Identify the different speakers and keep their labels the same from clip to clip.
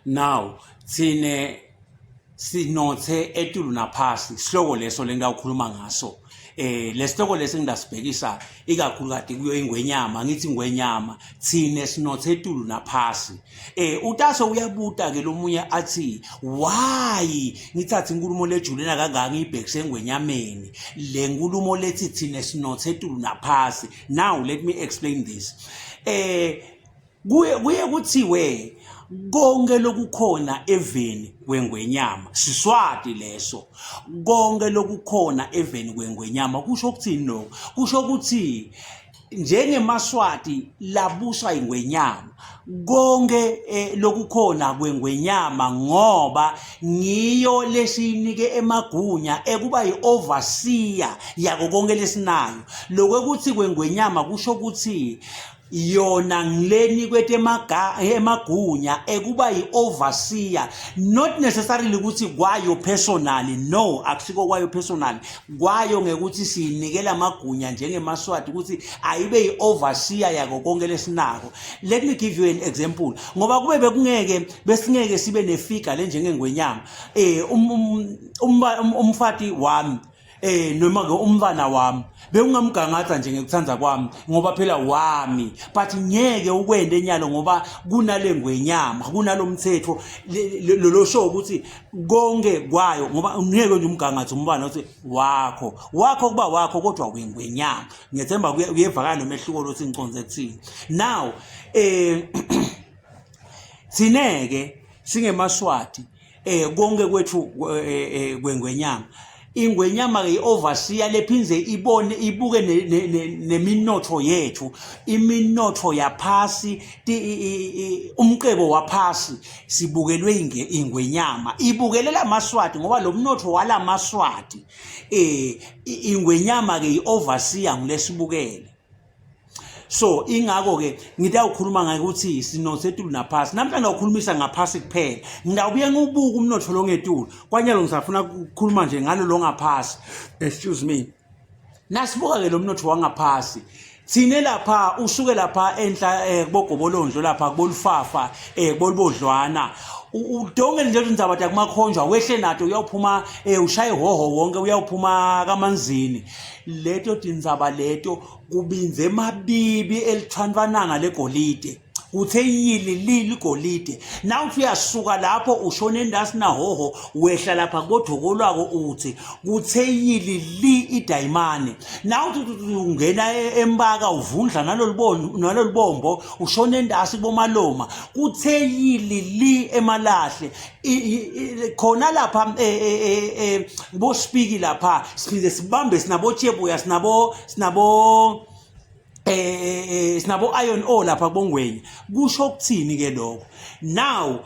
Speaker 1: Now sine Sinotse etulu naphasi sihloko leso lengawukhuluma ngaso lesihloko lesi ngidasibhekisa ikakhulu kade kuyo ingwenyama ngithi ingwenyama thine Sinotse etulu naphasi utaso uyabuta ke lomunye athi why ngithatha inkulumo lejulena kangaka ngibhekise engwenyameni le nkulumo lethi thine Sinotse etulu naphasi. Now let me explain this. Kuye kuthiwe konke lokukhona eveni kwengwenyama Siswati leso konke lokukhona eveni kwengwenyama kusho ukuthini no kusho ukuthi njengemaswati labuswa ingwenyama konke lokukhona kwengwenyama ngoba ngiyo lesiyinike emagunya ekuba yi-overseer yako konke lesinayo lokuthi kwengwenyama kusho ukuthi yona ngileni kwethe emagunya ekuba yi-overseer not necessarily ukuthi kwayo personally no akusiko kwayo personally kwayo ngekuthi siyinikela amagunya njengemaswati ukuthi ayibe yi-overseer yako konke lesinako. Let me give you an example ngoba kube bekungeke besingeke sibe nefigure lenjengengwenyama umfati wami noma ke umfana wami bekungamgangatha nje ngekuthanza kwami ngoba phela wami but ngeke ukwende enyalo ngoba kunale ngwenyama kunalomthetho lo show ukuthi konke kwayo ngoba ngeke nje umgangatho umbana uthi wakho kuba wakho kodwa kwengwenyama ngiyethemba kuyevakala nomehluko lothi ngiconze kuthini. Now sineke singemaswati konke kwethu kwengwenyama ingwenyama ke overseer lephinze ibuke neminotho yethu iminotho yaphasi umqebo waphasi sibukelwe ingwenyama ibukelela amaswati ngoba lo mnotho wala maswati ingwenyama ke overseer ngilesibukele. So ingako ke ngidawukhuluma ngayo ukuthi Sinotse etulu naphasi namhlanje ngawukhulumisa ngaphasi kuphela ngidawubuye ngibuka umnotho lo ngetulu kwanyalo ngisafuna ukukhuluma nje ngalo lo ngaphasi excuse me nasibuka ke lo mnotho wangaphasi thine lapha usuke lapha enhla kubogobolondlo lapha kubolufafa kubolibodlwana udonge nje indaba yakumakhonjwa wehle nato uyawuphuma ushaye hoho wonke uyawuphuma kamanzini leto tindzaba leto kubinze emabibi elithwanvananga legolide uthe yili ligolide nawuthi uyasuka lapho ushona endasi na hoho wehla lapha kodoko lwako uthi kuthe yili idayimane nawuthi ungena embaka uvundla nalolubombo ushona endasi bomaloma kuthe yili emalahle khona lapha bospiki lapha siphinde sibambe sinabo chebuya sinabo iron ore lapha kubongwenya kusho ukuthini ke lokho. Now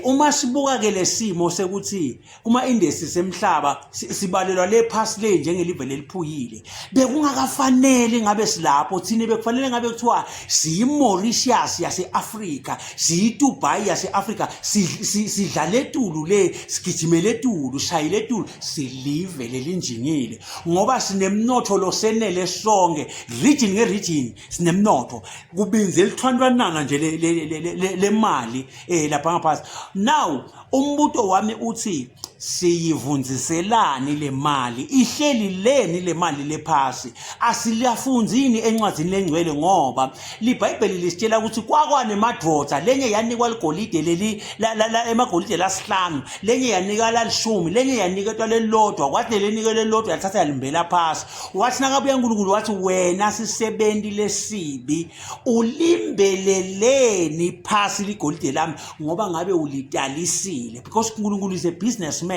Speaker 1: uma sibuka ke lesimo sekuthi kuma industries emhlaba sibalelwa lephasi le njengelive leliphuyile bekungakafanele ngabe silapho thina bekufanele ngabe kuthiwa siyiMauritius yaseAfrika siyiDubai yaseAfrika sidlale etulu le sigijimele etulu shayile etulu silive lelinjingile ngoba sinemnotho lo senele sonke region ngeregion sinemnotho kubinze elithwanwananga nje le mali lapha. Now umbuto wami uthi siyivunziselani le mali ihleli leni le mali lephasi asiliyafunzini encwadzini lengcwele ngoba liBhayibheli lisitshela ukuthi kwakwane madvodza lenye yanikwa ligolide leli la emagolide lasihlanu lenye yanika la10 lenye yaniketwa lelodwa kwathi lenikwe lelodwa yathatha yalimbela phasi wathi nakabuya uNkulunkulu wathi wena sisebenzi lesibi ulimbeleleni phasi ligolide lami ngoba ngabe ulidalisile because uNkulunkulu is a businessman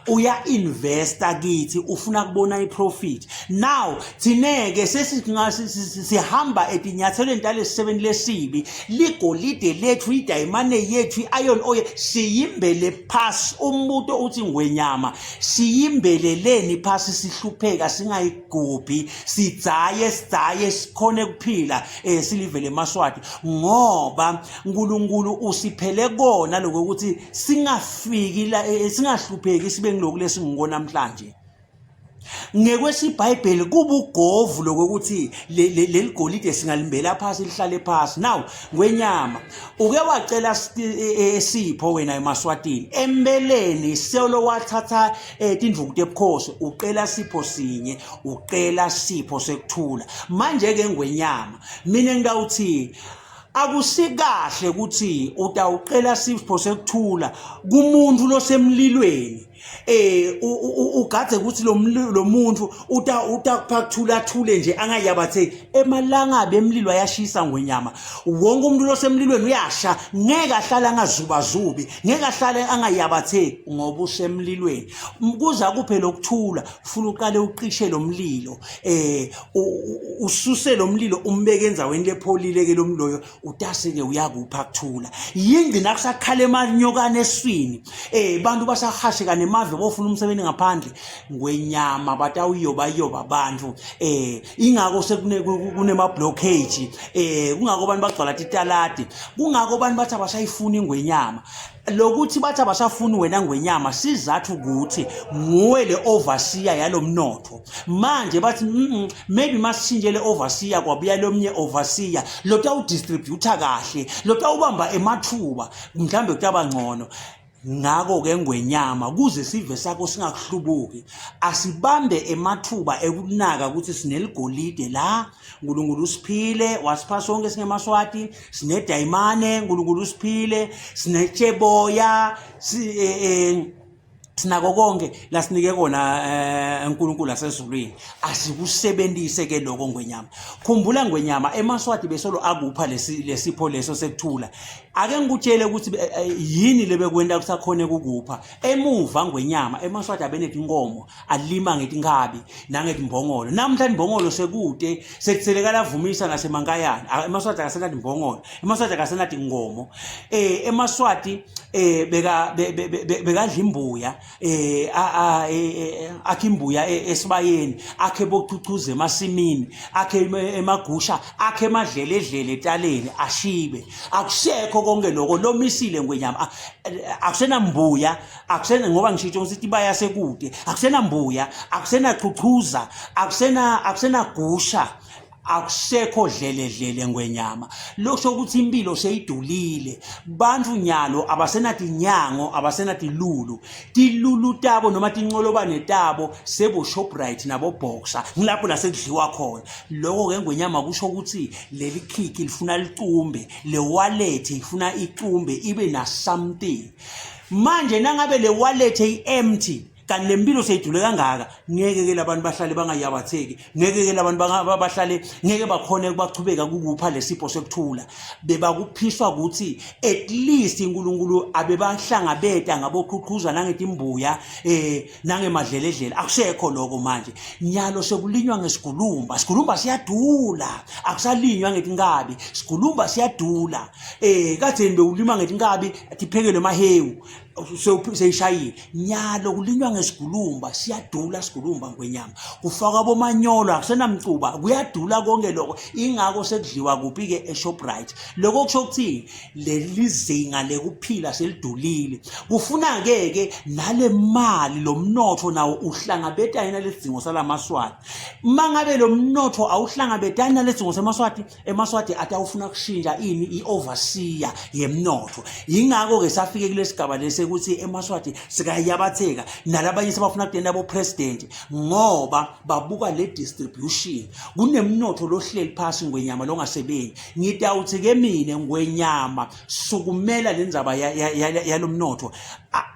Speaker 1: uya investor kithi ufuna kubona iprofit. Now thineke sesihamba etinyathelweni talesisebenzi lesibi ligolide lethu idayimane yethu iron ore siyimbele phasi umbuto uthi ngwenyama siyimbeleleni phasi sihlupheka singayigubhi sidzaye sikhone kuphila silivele emaswati ngoba uNkulunkulu usiphele kona lokho ukuthi singafiki la singahlupheki sibe ngiloku lesingiko namhlanje. ngekwesiBhayibheli kuba ugovu lokuthi leli golide singalimbela phasi lihlale phasi. Now ngwenyama uke wacela Sipho wena eMaswatini embeleni selo wathatha tindvuku tebukhosi uqela Sipho sinye uqela Sipho sekuthula. Manje ke ngwenyama mina ngawuthi akusikahle ukuthi utawuqela Sipho sekuthula kumuntu losemlilweni ugadze ukuthi lo muntu utakuphakuthula thule nje angayabatheki emalangabe emlilo ayashisa ngwenyama. Wonke umuntu losemlilweni uyasha ngeke ahlala angazubazubi ngeke ahlale angayabatheki ngoba usemlilweni. Kuza kuphela ukuthula ufuna uqale uqishe lo mlilo ususe lo mlilo umbeke enzaweni lepholile ke lo mloyo utase ke uyakupha kuthula. Yingcina kusakhala emanyokane eswini bantu basahashe kane mave bofuna umsebenzi ngaphandle ngwenyama batawuyoba abantu ingako sekunema blockage kungako abantu bagcwala titalati kungako abantu bathi abasayifuni ingwenyama. Lokuthi bathi abasafuni wena ngwenyama sizathu ukuthi nguwe le overseer yalomnotho. Manje bathi maybe masishinje le overseer kwabuya lomnye overseer lota udistributor kahle lota ubamba emathuba mhlambe kutaba ngcono. Ngako ke ngwenyama kuze sive sakho singakuhlubuki asibambe emathuba ekunaka ukuthi sineligolide la uNkulunkulu usiphile wasipha sonke singeMaswati sine dayimane uNkulunkulu usiphile sine tsheboya sinako konke la sinike kona uNkulunkulu asezulwini asikusebenzise ke lokho ngwenyama. Khumbula ngwenyama eMaswati besolo akupha lesipho leso sekuthula. Ake ngikutshele ukuthi yini lebekwenda kusakhona ukupha emuva ngwenyama eMaswati abenethi inkomo alima ngetinkabi nangetimbongolo. Namhlanje imbongolo sekude sekutheleka lavumisa nasemankayana eMaswati akasenathi imbongolo eMaswati akasenathi inkomo eMaswati bekadla imbuya akhe imbuya esibayeni akhe bochuchuze emasimini akhe emagusha akhe emadleledlele etaleni ashibe akusekho konke lokho lomisile ngwenyama akusena mbuya akusena ngoba ngisho ukuthi baya sekude akusena mbuya akusena chuchuza akusena gusha akusekho dlele ngwenyama. Lokho ukuthi impilo seyidulile bantu nyalo abasenathi nyango abasenathi lulu tilulu tabo noma tinqolobane tabo sebo Shoprite nabo Boxer ngilapho la sekudliwa khona. Lokho ke ngwenyama kusho ukuthi leli khiki lifuna licumbe le wallet ifuna icumbe ibe na something. Manje nangabe le wallet empty kanti lempilo seyidule kangaka ngeke ke labantu bahlale bangayabatheki ngeke ke labantu bahlale ngeke bakhona ukubachubeka ukupha lesipho sekuthula bebakuphiswa ukuthi at least uNkulunkulu abebahlangabeta ngaboqhuqhuza nangetimbuya nangemadleledlela akusekho lokho manje nyalo sekulinywa ngesigulumba sigulumba siyadula akusalinywa ngetinkabi sigulumba siyadula kade bewulima ngetinkabi tiphekelwe emahewu seyishayile nyalo kulinywa ngesigulumba siyadula sigulumba ngwenyama kufaka bomanyolo akusenamcuba kuyadula konke lokho ingako sekudliwa kuphi ke eShoprite. Lokho kusho ukuthi lelizinga lekuphila selidulile kufuna ke nale mali lo mnotho nawo uhlangabetana nalezidingo salaMaswati. Mangabe lo mnotho awuhlangabetana nalezidingo seMaswati eMaswati atawufuna kushinja ini ioverseer yemnotho. Ingako ke safike kulesigaba lesi ukuthi eMaswati sikayabatheka nalabanye sebafuna kutenda abo president ngoba babuka le distribution kunemnotho lohleli phasi ngwenyama longasebenzi. Ngidawuthi ke mina ngwenyama sukumela lenzaba yalomnotho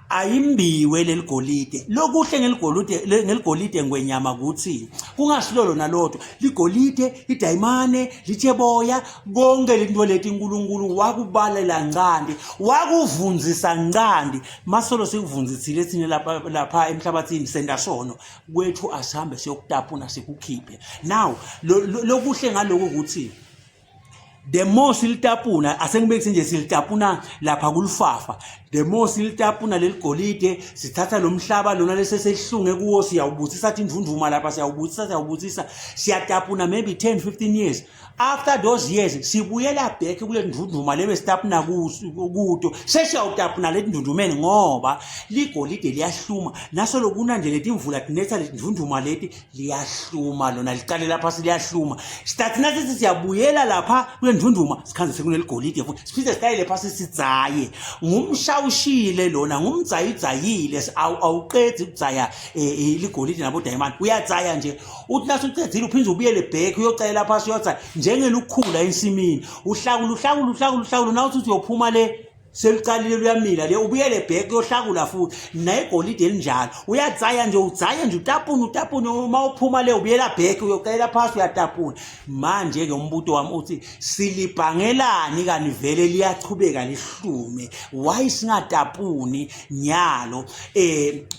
Speaker 1: ayimbiwe leligolide. Lokuhle ngeligolide ngwenyama ukuthi kungasilolo nalotho ligolide idayimane litheboya konke lento leti uNkulunkulu wakubalela ngqandi wakuvunzisa ngqandi masolo sekuvunzisile thina lapha emhlabathini senda sono kwethu asihambe siyokutapuna sikukhiphe. Now lokuhle ngaloko ukuthi the more silitapuna asengibekise nje silitapuna lapha kulufafa the more silitapuna leligolide sithatha lo mhlaba lona leseselihlunge kuwo siyawubuthisa athi indvundvuma lapha siyawubuthisa siyatapuna maybe 10-15 years after those years sibuyela back kule ndvundvuma lebe sitapuna kuto sesiyawutapuna leti ndundumeni ngoba ligolide liyahluma naso lokuna nje leti imvula tinetha leti ndvundvuma leti liyahluma lona liqale lapha liyahluma start nathi siyabuyela lapha kule ndvundvuma sikhanze sekuneligolide futhi siphinde sitayile phasi sitsaye ngumshawushile lona ngumdzayile awuqedzi ukudzaya ligolide nabo diamond uyatsaya nje uthi naso uqedile uphinze ubuyele back uyocayela lapha siyotsaya njengelukhula ensimini uhlakula nawuthi uyophuma le selicalile luyamila le ubuyele back yohlakula futhi naye igolide elinjalo uyatsaya nje utapuna uma uphuma le ubuyela back uyocela phasi uyatapuna manje ke umbuto wami uthi silibangelani kani vele liyachubeka lihlume why singatapuni nyalo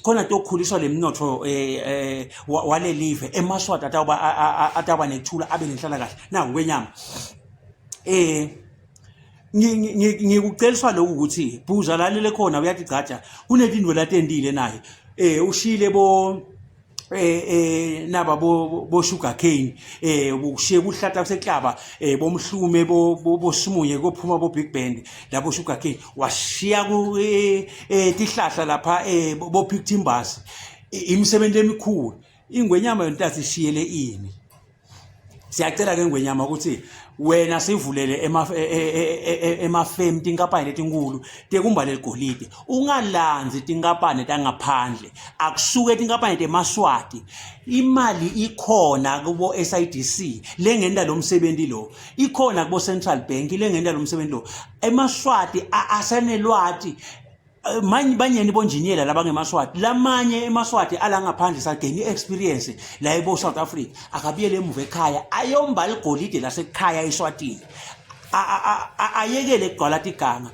Speaker 1: khona tokukhuliswa lemnotho wale live emaswati ataba nethula abe nenhlala kahle na ngwenyama ngikuceliswa lokhu ukuthi Bhuza lalele khona uyathi gatsha kunetindwe latendile naye ushile naba bo sugar cane ukushiye kuhlata kuseklaba bomhlume bosimunye kophuma bo big band labo sugar cane washiya ku tihlahla lapha bo big timbers imisebenzi emikhulu ingwenyama yontathu ishiyele ini siyacela ke ngwenyama ukuthi wena sivulele emafem tinkampani letinkulu tekumbale ligolide ungalandzi tinkampani tangaphandle akusuke tinkampani temaswati imali ikhona kubo SIDC lengenda lo msebenzi lo ikhona kubo Central Bank lengenda lo msebenzi lo emaswati asanelwati banyeni bonjiniyela labangemaswati lamanye emaswati alangaphandle sageni experience la ebo South Africa akabiyele emuva ekhaya ayomba ligolide lasekhaya eSwatini ayekele egcwala tiganga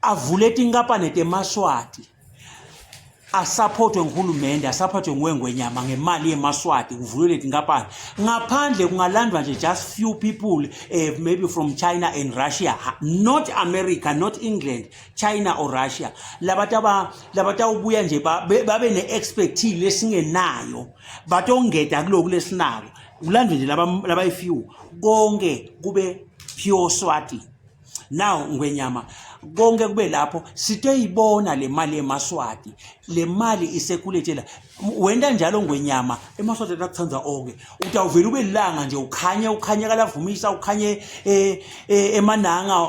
Speaker 1: avule tinkampani temaswati asupportwe nguhulumende asupportwe ngwengwenyama ngemali yemaswati kuvulwe tinkampani ngaphandle kungalandwa nje just few people maybe from China and Russia not America not England China or Russia labata ubuya nje babe neexpertise lesingenayo batongeda kuloko lesinako kulandwe nje laba few konke kube pure Swati now ngwenyama konke kube lapho sitoyibona le mali emaswati le mali isekuletela wenda njalo ngwenyama emaswati akuthanda onke utawuvela ube langa nje ukhanye kalavumisa ukhanye emananga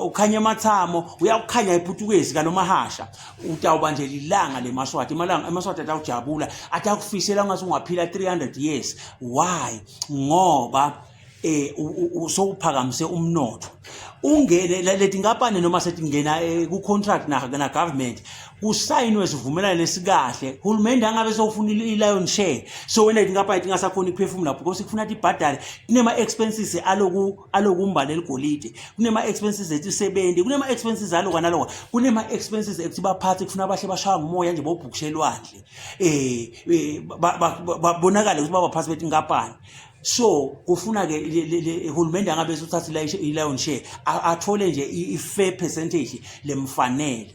Speaker 1: ukhanye emathamo uyakukhanya ePutukezi kaNomahasha utawuba nje lilanga lemaswati emaswati atawujabula atakufisela ngathi ungaphila 300 years why ngoba usophakamise umnotho ungene leti ngaphane noma setingena ku contract na government kusayinwe sivumelana lesikahle hulumende angabe sofuna i-lion share so wena ngapha tingasakhona iphefumula because kufuna ibhadale kunema expenses alokumbala eligolide kunema expenses etisebenzi kunema expenses alokwa nalokwa kunema expenses ekutibaphathi kufuna abahle bashaya ngomoya nje bobhukushelwandle babonakala ukuthi babaphathi bethi ngaphane so kufuna ke uhulumende angabe uthatha i-lion share athole nje i-fair percentage lemfanele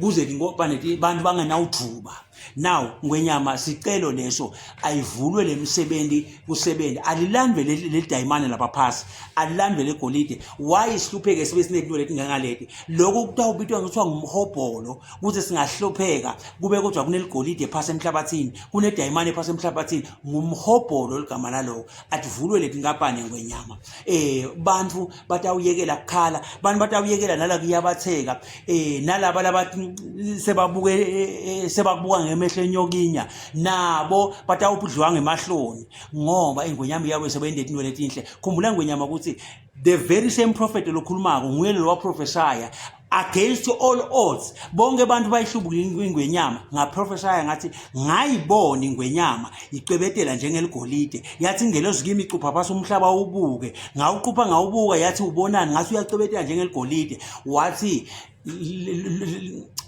Speaker 1: kuze ngobane abantu banganawujuba now ngwenyama sicelo leso ayivulwe lemsebenzi kusebenza alilandwe le diamond lapha phasi alilandwe legolide why isihlupheke sibe sinetintwe letingangaleti lokho kutawubitwa ngithiwa ngumhobholo kuze singahlupheka kube kodwa kuneligolide phasi emhlabathini kune diamond phasi emhlabathini ngumhobholo ligama lalo ativulwe letinkampani ngwenyama bantu batawuyekela kukhala bantu batawuyekela nala kuyabatheka nalaba labathi sebabuka ngemehlo enyokinya nabo batawubudliwa ngemahloni ngoba ingwenyama yawe sebeyindetintwe letinhle khumbula ngwenyama ukuthi the very same prophet lokhulumako nguye lo waprophesya against all odds bonke abantu bayihlubuka ingwenyama ngaprophesya ngathi ngayibona ingwenyama icebetela njengeligolide yathi ngelozi kimi icupha phasi umhlaba ubuke ngawuqupha ngawubuka yathi ubonani ngathi uyacebetela njengeligolide wathi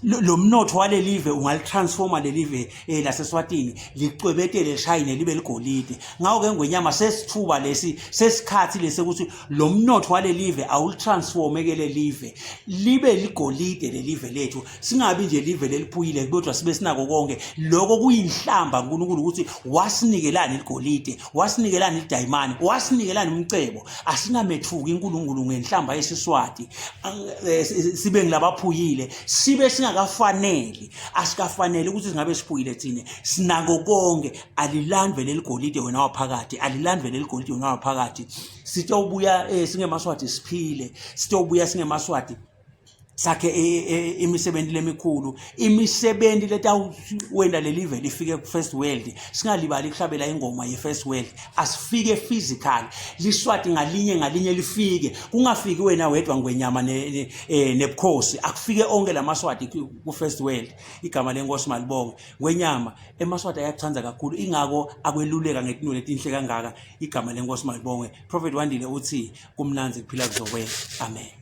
Speaker 1: lo mnotho wale live ungalitransforma le live laseSwatini licwebetele lishayine libe ligolide. Ngawo ke ngwenyama sesithuba lesi sesikhathi lesi ukuthi lo mnotho wale live awulitransforme ke le live libe ligolide le live lethu, singabi nje live leliphuyile kodwa sibe sinako konke lokho kuyinhlamba uNkulunkulu ukuthi wasinikelana iligolide, wasinikelana idayimani, wasinikelana umcebo. Asinamethuki uNkulunkulu ngenhlamba yesiswati sibe ngilabaphuyile, sibe singakafanele, asikafanele ukuthi singabe siphuyile thina. Sinako konke, alilandwe leligolide wena waphakathi, alilandwe leligolide wena waphakathi. Sitobuya singemaswati siphile, sitobuya singemaswati sakhe imisebenzi lemikhulu, imisebenzi letawuwenda le live lifike ku first world. Singalibali kuhlabela ingoma ye first world, asifike physical liswati ngalinye lifike, kungafiki wena wedwa ngwenyama nebukhosi, akufike onke lamaswati ku first world. Igama lenkosi malibonge. Ngwenyama emaswati ayachanza kakhulu, ingako akweluleka ngetinto letinhle kangaka. Igama lenkosi malibonge. Prophet Wandile uthi kumnanzi kuphila kuzokwela. Amen.